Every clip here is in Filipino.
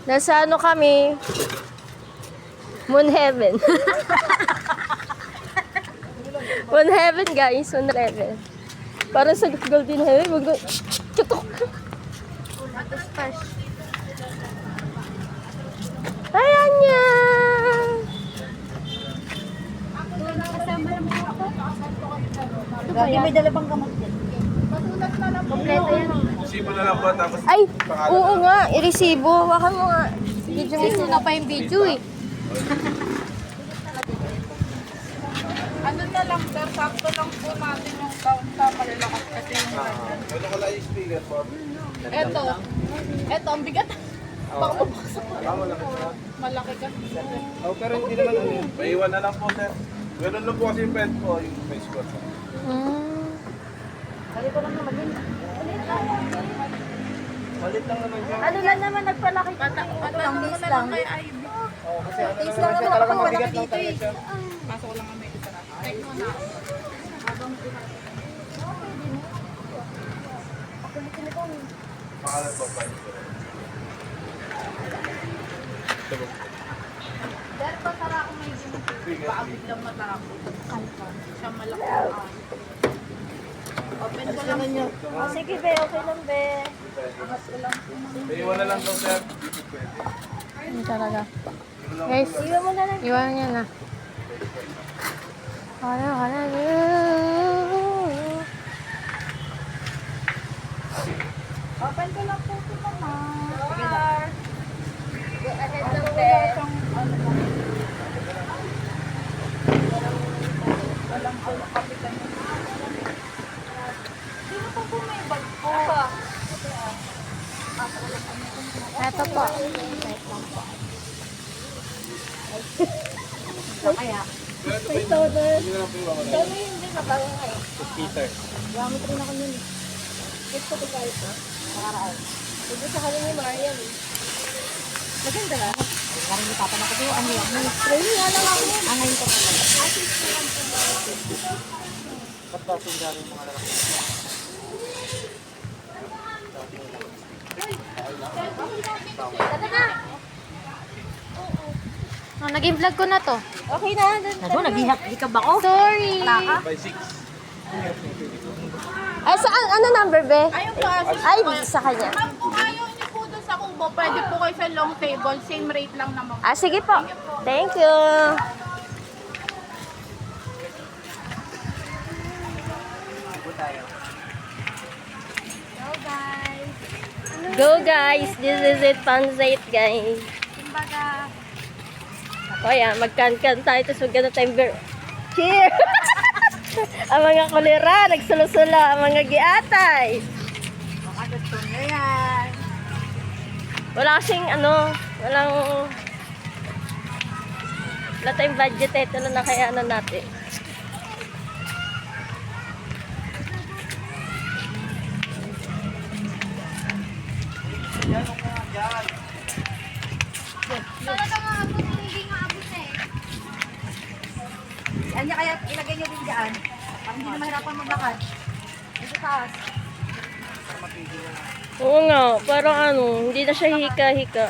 Nasa ano kami? Moon Heaven. Moon Heaven guys, Moon Heaven. Para sa Golden Heaven, tutok. Ayan niya. Gagi, may dala bang gamot yan? Kompleto yan. Resibo na lang po tapos Ay, oo nga, iresibo. Hawakan mo nga. Video mo Sino na pa yung video eh? Ano na lang, sir, sakto lang po natin yung count sa malalakas kasi yung ganyan. ano ko lang yung speaker po. Eto, ang bigat. Baka mabaksak ko. Malaki ka. Oh, pero hindi naman ano yun. Maiwan na lang po, sir. Ganun lang po kasi yung pen po, yung face ko. Kali ko lang naman yun. Malit lang naman siya. Ano lang naman nagpalaki ko. Ano lang, mo days na lang. lang kay Ivy. Oo, kasi ano Days naman lang siya, naman talagang ako mabigat malaki lang dito talaga eh. siya. Pasok ko lang ang may isa na. Check mo na. Pangalan po, pa. Dahil pa tara ako may gimmick. Baka biglang matapos. Siya malaki ang ano. Open ko lang niyo. Oh, sige be, okay lang be. Maiwan na lang daw, sir. Hindi talaga. Guys, Iwan mo na lang. iwan niya na. Wala. Open ko lang po ito naman. Go ahead lang Wala be. siyang ano lang. Walang kapitan. Sino pa po may bag po? Eto po. Kaya. May todo. Hindi na lang po yung mga Dami hindi na bago kayo. Peter. Gamit rin ako nun eh. Gusto ko kahit ha? Nakaraan. Gusto sa kanya ni Marian eh. Maganda lang. Parang hindi papan ako sa'yo. Ano lang? Training nga lang ako. Ngayon ko pala. Patasin dyan yung mga lalaki. Tata na! Oh, naging vlog ko na to. Okay na. Ano, naghihikab ako? Sorry. By 6. Ay, saan? Ano number, be? Ayun po, Ay, sa kanya. ma'am, kung ayaw niyo po doon sa kubo, pwede po kayo sa long table. Same rate lang naman. Ah, sige po. Thank you. Go guys, this is it, pansait guys. Kumbaga, O yan, magkan-kan tayo, tapos magkano tayong cheer! Ang mga kulira, nagsulo-sulo, ang mga giatay. baka gusto niyo yan. Wala kasing wala tayong budget eh, ito na kaya natin. Talaga nga abot, hindi nga abot eh. Anya kaya ilagay niyo din dyan. Para hindi na mahirapan maglakad. Dito taas. Oo nga, parang hindi na siya hika-hika.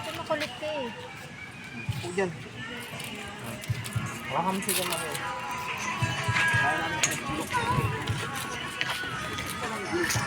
Ito makulit ka eh. Diyan. Wala kami siya lang eh. Kaya namin sa